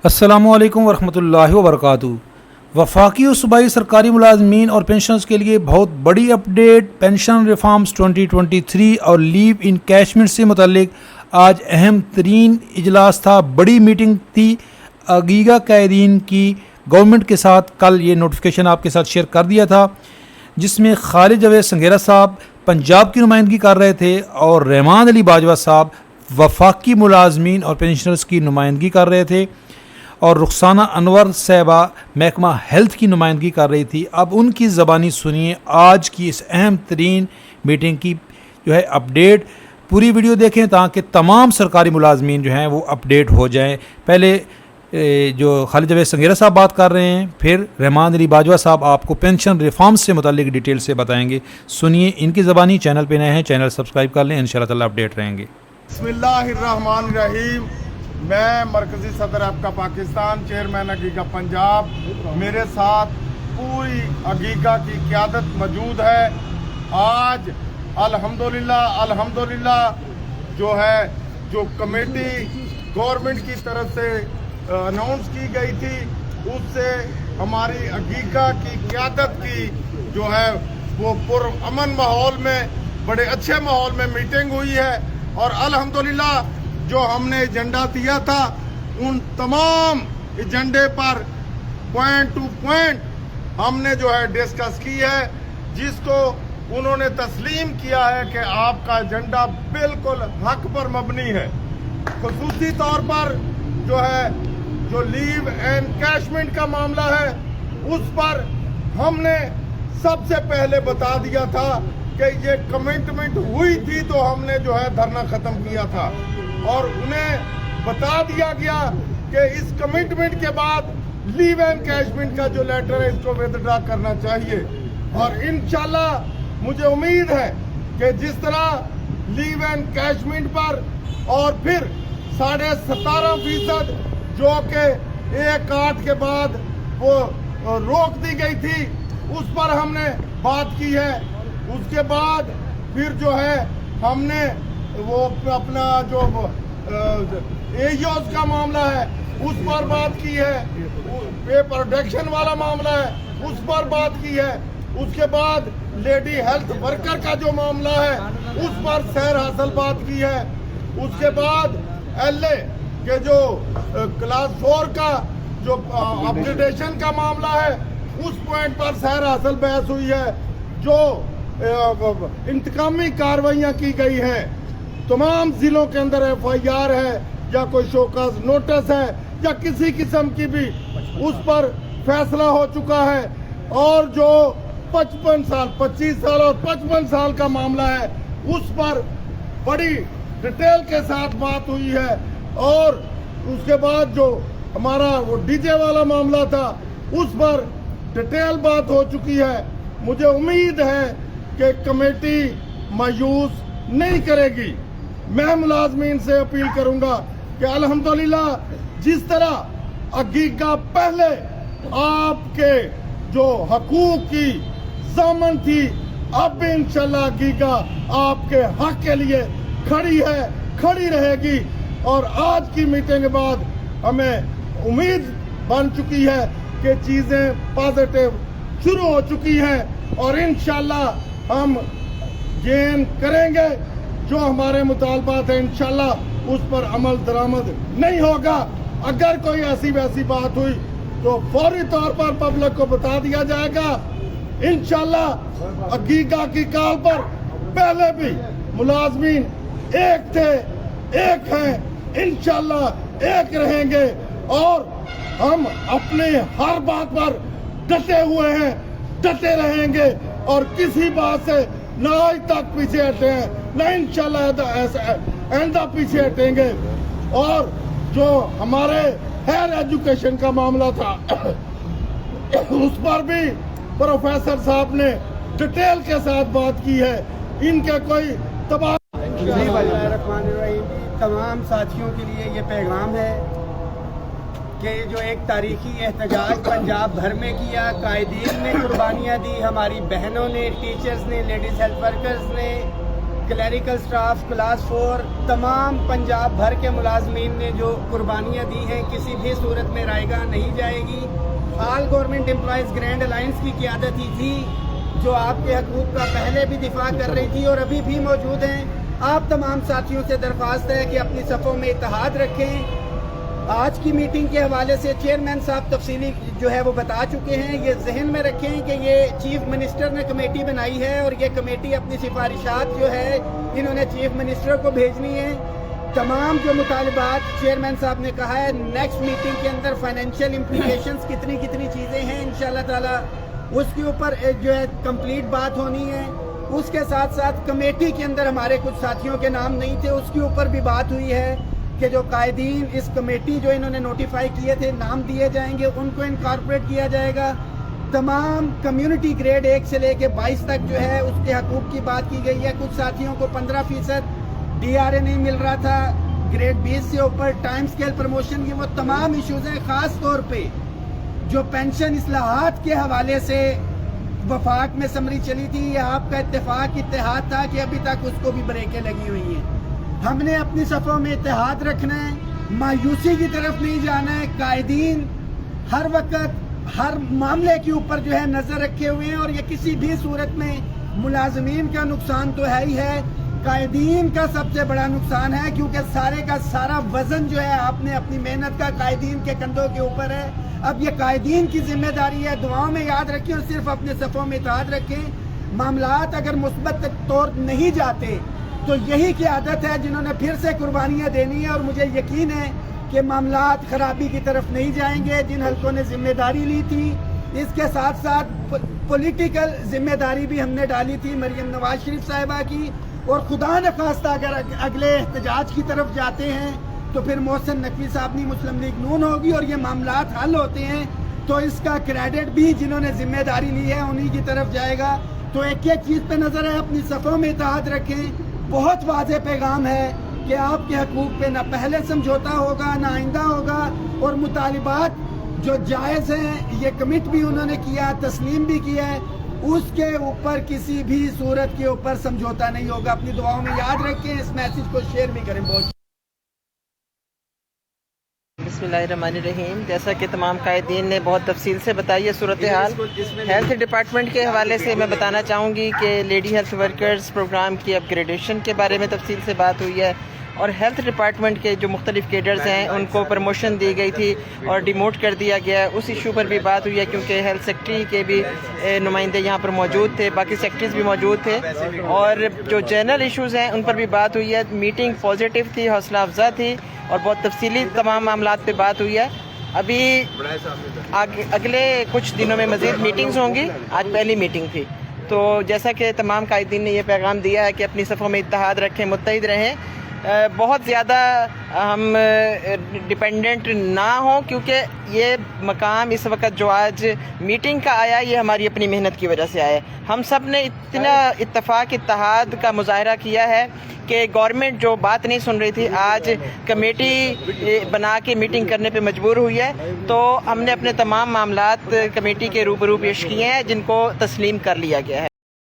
السلام علیکم ورحمۃ اللہ وبرکاتہ۔ وفاقی و صوبائی سرکاری ملازمین اور پینشنز کے لیے بہت بڑی اپڈیٹ، پینشن ریفارمز 2023 اور لیو انکیشمنٹ سے متعلق آج اہم ترین اجلاس تھا، بڑی میٹنگ تھی اگیگا قائدین کی گورنمنٹ کے ساتھ۔ کل یہ نوٹیفیکیشن آپ کے ساتھ شیئر کر دیا تھا، جس میں خالد جاوید سنگھیرا صاحب پنجاب کی نمائندگی کر رہے تھے اور رحمان علی باجوہ صاحب وفاقی ملازمین اور پینشنرز کی نمائندگی کر رہے تھے، اور رخسانہ انور صاحبہ محکمہ ہیلتھ کی نمائندگی کر رہی تھی۔ اب ان کی زبانی سنیے آج کی اس اہم ترین میٹنگ کی اپڈیٹ۔ پوری ویڈیو دیکھیں تاکہ تمام سرکاری ملازمین جو ہیں وہ اپڈیٹ ہو جائیں۔ پہلے جو خالد جاوید سنگھیرا صاحب بات کر رہے ہیں، پھر رحمان علی باجوہ صاحب آپ کو پینشن ریفارمز سے متعلق ڈیٹیل سے بتائیں گے۔ سنیے ان کی زبانی۔ چینل پہ نئے ہیں چینل سبسکرائب کر لیں، انشاءاللہ تعالی اپڈیٹ رہیں گے۔ بسم اللہ الرحمن الرحیم۔ میں مرکزی صدر اپکا پاکستان، چیئرمین اگیگا پنجاب، میرے ساتھ پوری اگیگا کی قیادت موجود ہے۔ آج الحمدللہ جو کمیٹی گورنمنٹ کی طرف سے اناؤنس کی گئی تھی، اس سے ہماری اگیگا کی قیادت کی وہ پرامن ماحول میں، بڑے اچھے ماحول میں میٹنگ ہوئی ہے، اور الحمدللہ جو ہم نے ایجنڈا دیا تھا ان تمام ایجنڈے پر پوائنٹ ٹو پوائنٹ ہم نے ڈسکس کی ہے، جس کو انہوں نے تسلیم کیا ہے کہ آپ کا ایجنڈا بالکل حق پر مبنی ہے۔ خصوصی طور پر جو لیو انکیشمنٹ کا معاملہ ہے، اس پر ہم نے سب سے پہلے بتا دیا تھا کہ یہ کمٹمنٹ ہوئی تھی تو ہم نے دھرنا ختم کیا تھا، اور انہیں بتا دیا گیا کہ اس کمٹمنٹ کے بعد لیو انکیشمنٹ کا جو لیٹر ہے اس کو ودرا کرنا چاہیے۔ اور انشاءاللہ مجھے امید ہے کہ جس طرح لیو انکیشمنٹ پر اور پھر 17.5% جو کہ 1/8 کے بعد وہ روک دی گئی تھی، اس پر ہم نے بات کی ہے۔ اس کے بعد پھر ہم نے وہ اپنا جو ایوز کا معاملہ ہے اس پر بات کی ہے، پے پروڈکشن والا معاملہ ہے اس پر بات کی ہے۔ اس کے بعد لیڈی ہیلتھ ورکر کا جو معاملہ ہے اس پر سیر حاصل بات کی ہے۔ اس کے بعد ایل اے کے جو کلاس 4 کا جو اپگریڈیشن کا معاملہ ہے اس پوائنٹ پر سیر حاصل بحث ہوئی ہے۔ جو انتقامی کاروائیاں کی گئی ہیں، تمام ضلعوں کے اندر FIR ہے یا کوئی شوکاز نوٹس ہے یا کسی قسم کی بھی، اس پر فیصلہ ہو چکا ہے۔ اور جو 25 سال اور 55 سال کا معاملہ ہے اس پر بڑی ڈیٹیل کے ساتھ بات ہوئی ہے۔ اور اس کے بعد جو ہمارا وہ DJ والا معاملہ تھا اس پر ڈیٹیل بات ہو چکی ہے۔ مجھے امید ہے کہ کمیٹی مایوس نہیں کرے گی۔ میں ملازمین سے اپیل کروں گا کہ الحمدللہ جس طرح اگیگا پہلے آپ کے جو حقوق کی ضامن تھی، اب بھی انشاءاللہ اگیگا آپ کے حق کے لیے کھڑی ہے، کھڑی رہے گی۔ اور آج کی میٹنگ کے بعد ہمیں امید بن چکی ہے کہ چیزیں پازیٹیو شروع ہو چکی ہیں، اور انشاءاللہ ہم گین کریں گے۔ جو ہمارے مطالبات ہیں انشاءاللہ اس پر عمل درآمد نہیں ہوگا۔ اگر کوئی ایسی ویسی بات ہوئی تو فوری طور پر پبلک کو بتا دیا جائے گا۔ انشاءاللہ اگیگا کی کال پر پہلے بھی ملازمین ایک تھے، ایک ہیں، انشاءاللہ ایک رہیں گے، اور ہم اپنے ہر بات پر ڈٹے ہوئے ہیں، ڈٹے رہیں گے، اور کسی بات سے نہ آج تک پیچھے ہٹے ہیں، نہ انشاءاللہ آئندہ پیچھے ہٹیں گے۔ اور جو ہمارے ہائر ایجوکیشن کا معاملہ تھا اس پر بھی پروفیسر صاحب نے ڈیٹیل کے ساتھ بات کی ہے۔ ان کے کوئی تمام ساتھیوں کے لیے یہ پیغام ہے کہ جو ایک تاریخی احتجاج پنجاب بھر میں کیا، قائدین نے قربانیاں دی، ہماری بہنوں نے، ٹیچرز نے، لیڈیز ہیلتھ ورکرز نے، क्लरिकल स्टाफ, क्लास 4, तमाम पंजाब भर के मुलाजमीन ने जो कुर्बानियाँ दी हैं, किसी भी सूरत में रायगा नहीं जाएगी। All government employees grand alliance की क़ियादत ही थी, जो आपके हकूक़ का पहले भी दिफा कर रही थी और अभी भी मौजूद हैं। आप तमाम साथियों से दरख्वास्त है कि अपनी सफ़ों में इत्तेहाद रखें। आज की मीटिंग के हवाले से चेयरमैन साहब तफसीली जो है वो बता चुके हैं। ये जहन में रखें कि ये चीफ मिनिस्टर ने कमेटी बनाई है और ये कमेटी अपनी सिफारिशात जो है इन्होंने चीफ मिनिस्टर को भेजनी है। तमाम जो मुतालबात चेयरमैन साहब ने कहा है, नेक्स्ट मीटिंग के अंदर फाइनेंशियल इम्प्लीकेशंस कितनी चीज़ें हैं इंशाल्लाह ताला उसके ऊपर जो है कंप्लीट बात होनी है। उसके साथ साथ कमेटी के अंदर हमारे कुछ साथियों के नाम नहीं थे, उसके ऊपर भी बात हुई है कि जो कायदीन इस कमेटी जो इन्होंने नोटिफाई किए थे नाम दिए जाएंगे, उनको इनकॉर्पोरेट किया जाएगा। तमाम कम्युनिटी ग्रेड 1 से लेके 22 तक जो है उसके हकूक़ की बात की गई है। कुछ साथियों को 15% DRA नहीं मिल रहा था, ग्रेड 20 से ऊपर टाइम स्केल प्रमोशन की, वो तमाम इशूज़ हैं। ख़ास तौर पे जो पेंशन इस्लाहात के हवाले से वफाक में समरी चली थी, ये आपका इत्तेहाद था कि अभी तक उसको भी ब्रेकें लगी हुई हैं। हमने अपनी सफ़ों में इत्तेहाद रखना है, मायूसी की तरफ नहीं जाना है। कायदीन हर वक्त हर मामले के ऊपर जो है नज़र रखे हुए हैं और ये किसी भी सूरत में मुलाजमीन का नुकसान तो है ही है, कायदीन का सबसे बड़ा नुकसान है, क्योंकि सारे का सारा वजन जो है आपने अपनी मेहनत का कायदीन के कंधों के ऊपर है। अब ये कायदीन की जिम्मेदारी है, दुआओं में याद रखें और सिर्फ अपने सफ़ों में इत्तेहाद रखें। मामलात अगर मुस्बत तौर नहीं जाते तो यही की आदत है जिन्होंने फिर से कुर्बानियाँ देनी है, और मुझे यकीन है कि मामलात खराबी की तरफ नहीं जाएंगे जिन हल्कों ने जिम्मेदारी ली थी। इसके साथ साथ पॉलिटिकल जिम्मेदारी भी हमने डाली थी मरियम नवाज शरीफ साहिबा की, और खुदा न खास्ता अगर अगले एहतजाज की तरफ जाते हैं तो फिर मोहसिन नकवी साहब की मुस्लिम लीग नून होगी और ये मामलात हल होते हैं तो इसका क्रेडिट भी जिन्होंने जिम्मेदारी ली है उन्हीं की तरफ जाएगा। तो एक एक चीज़ पे नज़र है, अपनी सफ़ों में इत्तेहाद रखें। बहुत वाज़ेह पैगाम है कि आपके हकूक़ पे ना पहले समझौता होगा ना आइंदा होगा, और मुतालिबात जो जायज़ हैं ये कमिट भी उन्होंने किया, तस्लीम भी किया है, उसके ऊपर किसी भी सूरत के ऊपर समझौता नहीं होगा। अपनी दुआओं में याद रखें, इस मैसेज को शेयर भी करें। बहुत बिस्मिल्लाहिर्रहमानिर्रहीम। जैसा कि तमाम कायदीन ने बहुत तफसील से बताई है सूरत हाल, हेल्थ डिपार्टमेंट के हवाले से मैं बताना चाहूँगी कि लेडी हेल्थ वर्कर्स प्रोग्राम की अपग्रेडेशन के बारे में तफसील से बात हुई है, और हेल्थ डिपार्टमेंट के जो मुख्तलिफ केडर्स हैं उनको प्रमोशन दी गई थी और डिमोट कर दिया गया है। उस इशू पर भी बात हुई है, क्योंकि हेल्थ सेक्रेटरी के भी नुमाइंदे यहाँ पर मौजूद थे, बाकी सेक्रेटरीज भी मौजूद थे, और जो जनरल इशूज़ हैं उन पर भी बात हुई है। मीटिंग पॉजिटिव थी, हौसला अफजा थी, और बहुत तफसीली तमाम मामलात पे बात हुई है। अभी अगले कुछ दिनों में मज़ीद मीटिंग्स होंगी, आज पहली मीटिंग थी। तो जैसा कि तमाम कायदीन ने यह पैगाम दिया है कि अपनी सफ़ों में इत्तेहाद रखें, मुत्तहिद रहें, बहुत ज़्यादा हम डिपेंडेंट ना हों, क्योंकि ये मकाम इस वक्त जो आज मीटिंग का आया ये हमारी अपनी मेहनत की वजह से आया है। हम सब ने इतना इत्तेफाक इत्तेहाद का मुजाहरा किया है कि गवर्नमेंट जो बात नहीं सुन रही थी आज कमेटी बना के मीटिंग करने पे मजबूर हुई है। तो हमने अपने तमाम मामलात कमेटी के रूबरू पेश किए हैं जिनको तस्लीम कर लिया गया है।